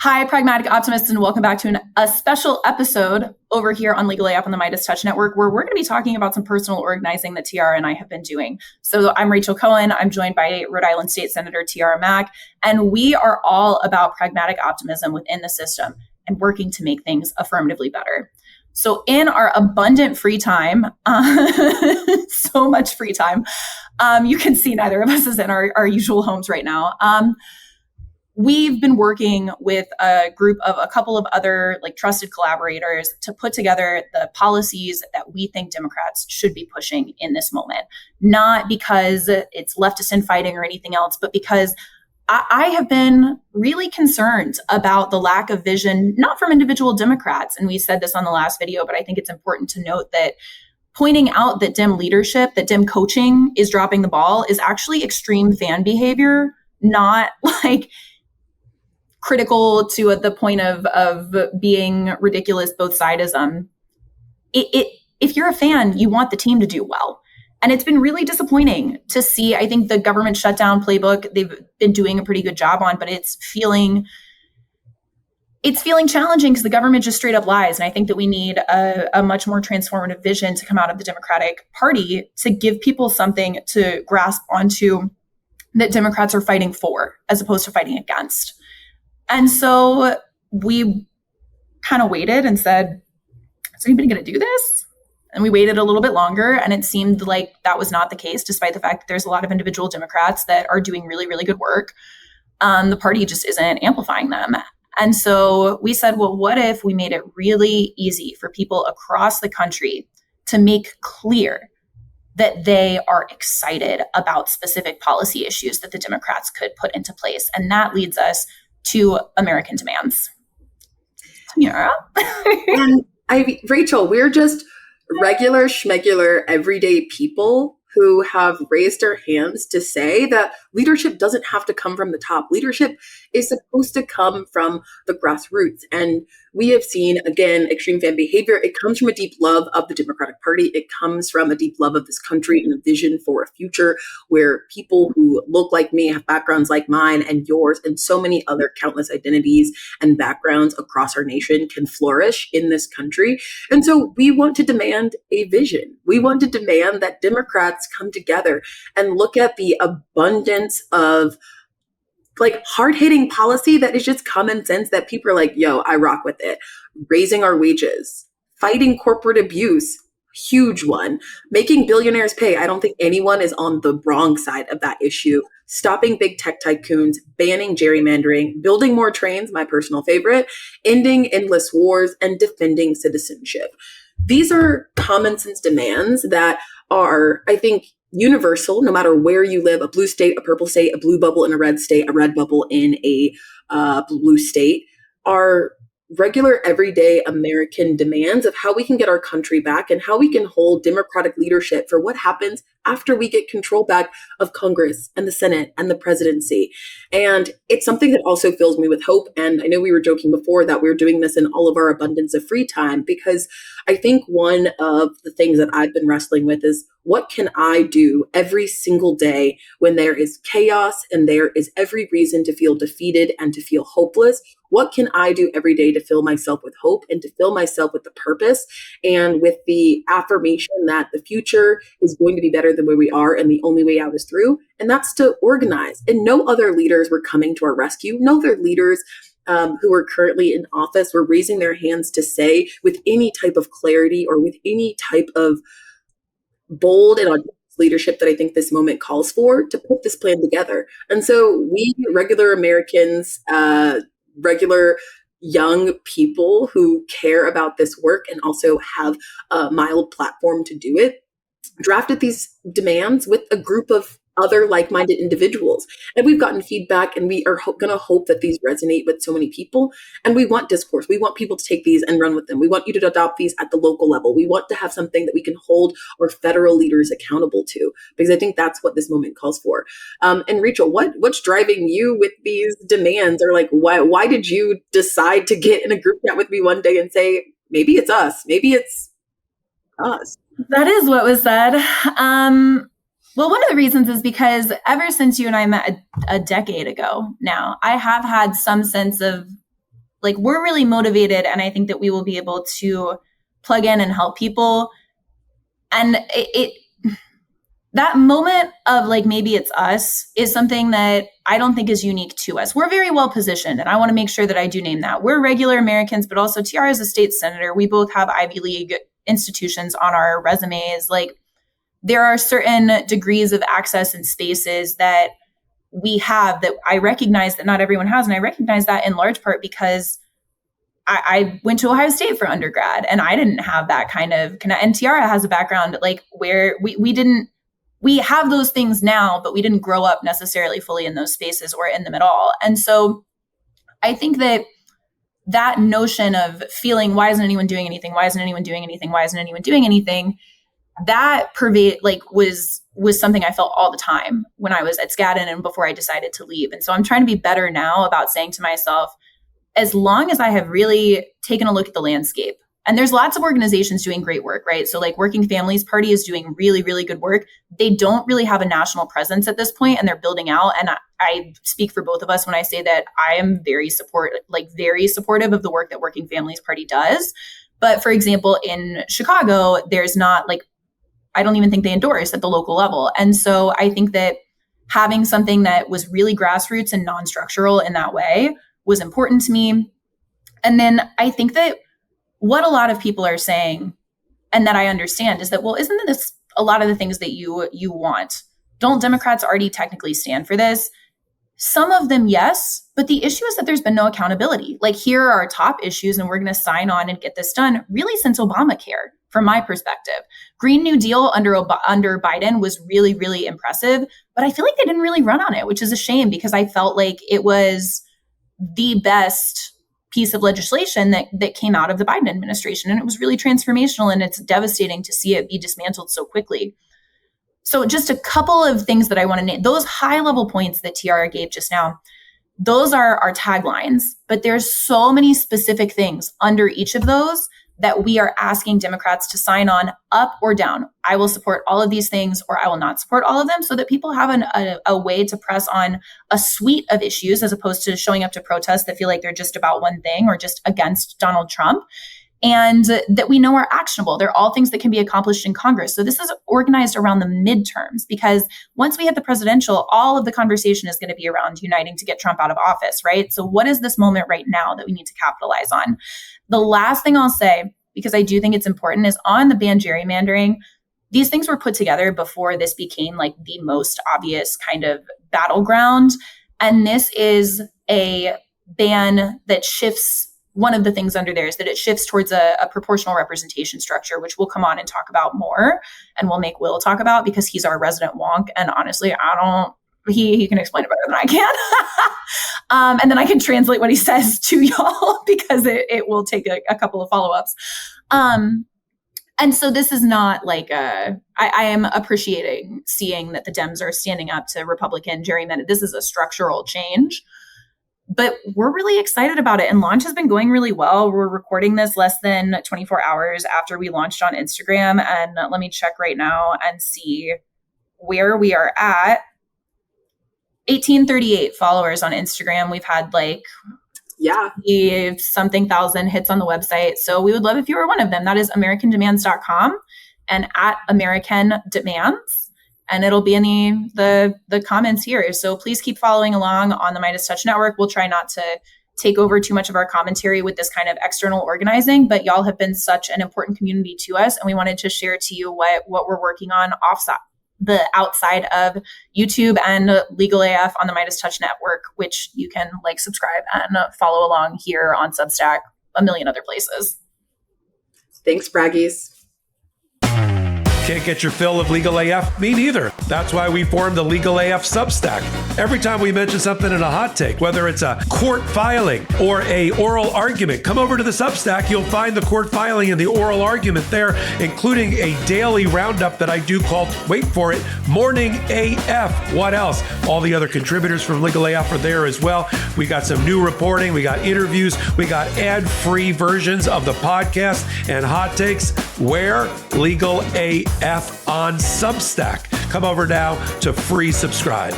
Hi, Pragmatic Optimists, and welcome back to a special episode over here on Legal AF on the Midas Touch Network, where we're going to be talking about some personal organizing that Tiara and I have been doing. So I'm Rachel Cohen. I'm joined by Rhode Island State Senator Tiara Mack, and we are all about pragmatic optimism within the system and working to make things affirmatively better. So in our abundant free time, so much free time, you can see neither of us is in our usual homes right now. We've been working with a group of a couple of other trusted collaborators to put together the policies that we think Democrats should be pushing in this moment, not because it's leftist infighting or anything else, but because I have been really concerned about the lack of vision, not from individual Democrats. And we said this on the last video, but I think it's important to note that pointing out that Dem leadership, that Dem coaching is dropping the ball is actually extreme fan behavior, not critical to the point of being ridiculous both sidism. If you're a fan, you want the team to do well. And it's been really disappointing to see. I think the government shutdown playbook, they've been doing a pretty good job on, but it's feeling challenging because the government just straight up lies. And I think that we need a much more transformative vision to come out of the Democratic Party to give people something to grasp onto that Democrats are fighting for as opposed to fighting against. And so we kind of waited and said, is anybody going to do this? And we waited a little bit longer, and it seemed like that was not the case, despite the fact that there's a lot of individual Democrats that are doing really, really good work. The party just isn't amplifying them. And so we said, well, what if we made it really easy for people across the country to make clear that they are excited about specific policy issues that the Democrats could put into place? And that leads us to American demands. Tiara? And Rachel, we're just regular schmegular everyday people who have raised their hands to say that leadership doesn't have to come from the top. Leadership is supposed to come from the grassroots. And we have seen, again, extreme fan behavior. It comes from a deep love of the Democratic Party. It comes from a deep love of this country and a vision for a future where people who look like me, have backgrounds like mine and yours, and so many other countless identities and backgrounds across our nation can flourish in this country. And so we want to demand a vision. We want to demand that Democrats come together and look at the abundance of hard-hitting policy that is just common sense that people are like, yo, I rock with it. Raising our wages, fighting corporate abuse, huge one. Making billionaires pay. I don't think anyone is on the wrong side of that issue. Stopping big tech tycoons, banning gerrymandering, building more trains, my personal favorite, ending endless wars, and defending citizenship. These are common sense demands that are, I think, universal, no matter where you live, a blue state, a purple state, a blue bubble in a red state, a red bubble in a blue state, are regular, everyday American demands of how we can get our country back and how we can hold democratic leadership for what happens after we get control back of Congress and the Senate and the presidency. And it's something that also fills me with hope. And I know we were joking before that we're doing this in all of our abundance of free time, because I think one of the things that I've been wrestling with is, what can I do every single day when there is chaos and there is every reason to feel defeated and to feel hopeless? What can I do every day to fill myself with hope and to fill myself with the purpose and with the affirmation that the future is going to be better than where we are and the only way out is through? And that's to organize. And no other leaders were coming to our rescue. No other leaders who are currently in office were raising their hands to say with any type of clarity or with any type of bold and audacious leadership that I think this moment calls for, to put this plan together. And so we regular Americans, regular young people who care about this work and also have a mild platform to do it, drafted these demands with a group of other like-minded individuals. And we've gotten feedback, and we are going to hope that these resonate with so many people. And we want discourse. We want people to take these and run with them. We want you to adopt these at the local level. We want to have something that we can hold our federal leaders accountable to, because I think that's what this moment calls for. And Rachel, what's driving you with these demands? Or why did you decide to get in a group chat with me one day and say, maybe it's us, maybe it's us? That is what was said. Well, one of the reasons is because ever since you and I met a decade ago now, I have had some sense of Like, we're really motivated, and I think that we will be able to plug in and help people. And that moment of like, maybe it's us, is something that I don't think is unique to us. We're very well positioned, and I want to make sure that I do name that. We're regular Americans, but also Tiara is a state senator. We both have Ivy League institutions on our resumes. Like, there are certain degrees of access and spaces that we have that I recognize that not everyone has. And I recognize that in large part because I went to Ohio State for undergrad, and I didn't have that kind of, and Tiara has a background like where we have those things now, but we didn't grow up necessarily fully in those spaces or in them at all. And so I think that notion of feeling, why isn't anyone doing anything? Why isn't anyone doing anything? Why isn't anyone doing anything? That was something I felt all the time when I was at Skadden and before I decided to leave. And so I'm trying to be better now about saying to myself, as long as I have really taken a look at the landscape, and there's lots of organizations doing great work, right? So like Working Families Party is doing really, really good work. They don't really have a national presence at this point, and they're building out. And I speak for both of us when I say that I am very supportive of the work that Working Families Party does. But for example, in Chicago, there's not I don't even think they endorse at the local level. And so I think that having something that was really grassroots and non-structural in that way was important to me. And then I think that what a lot of people are saying, and that I understand, is that, well, isn't this a lot of the things that you want? Don't Democrats already technically stand for this? Some of them, yes, but the issue is that there's been no accountability. Like, here are our top issues, and we're going to sign on and get this done really since Obamacare, from my perspective. Green New Deal under Biden was really, really impressive, but I feel like they didn't really run on it, which is a shame, because I felt like it was the best piece of legislation that came out of the Biden administration. And it was really transformational, and it's devastating to see it be dismantled so quickly. So just a couple of things that I want to name. Those high level points that Tiara gave just now, those are our taglines, but there's so many specific things under each of those that we are asking Democrats to sign on, up or down. I will support all of these things, or I will not support all of them, so that people have a way to press on a suite of issues, as opposed to showing up to protests that feel like they're just about one thing or just against Donald Trump, and that we know are actionable. They're all things that can be accomplished in Congress. So this is organized around the midterms, because once we hit the presidential, all of the conversation is going to be around uniting to get Trump out of office, right? So what is this moment right now that we need to capitalize on? The last thing I'll say, because I do think it's important, is on the ban gerrymandering. These things were put together before this became like the most obvious kind of battleground. And this is a ban that shifts. One of the things under there is that it shifts towards a proportional representation structure, which we'll come on and talk about more, and we'll make Will talk about, because he's our resident wonk. And honestly, he can explain it better than I can. And then I can translate what he says to y'all, because it will take a couple of follow-ups. And so this is not like I am appreciating seeing that the Dems are standing up to Republican gerrymander. This is a structural change. But we're really excited about it. And launch has been going really well. We're recording this less than 24 hours after we launched on Instagram. And let me check right now and see where we are at. 1838 followers on Instagram. We've had something thousand hits on the website. So we would love if you were one of them. That is AmericanDemands.com and at American Demands. And it'll be in the comments here. So please keep following along on the Midas Touch Network. We'll try not to take over too much of our commentary with this kind of external organizing, but y'all have been such an important community to us. And we wanted to share to you what we're working on outside of YouTube and Legal AF on the Midas Touch Network, which you can subscribe and follow along here on Substack, a million other places. Thanks, Braggies. Can't get your fill of Legal AF? Me neither. That's why we formed the Legal AF Substack. Every time we mention something in a hot take, whether it's a court filing or a oral argument, come over to the Substack. You'll find the court filing and the oral argument there, including a daily roundup that I do called, wait for it, Morning AF. What else? All the other contributors from Legal AF are there as well. We got some new reporting. We got interviews. We got ad-free versions of the podcast and hot takes. Where? Legal AF on Substack. Come over now to free subscribe.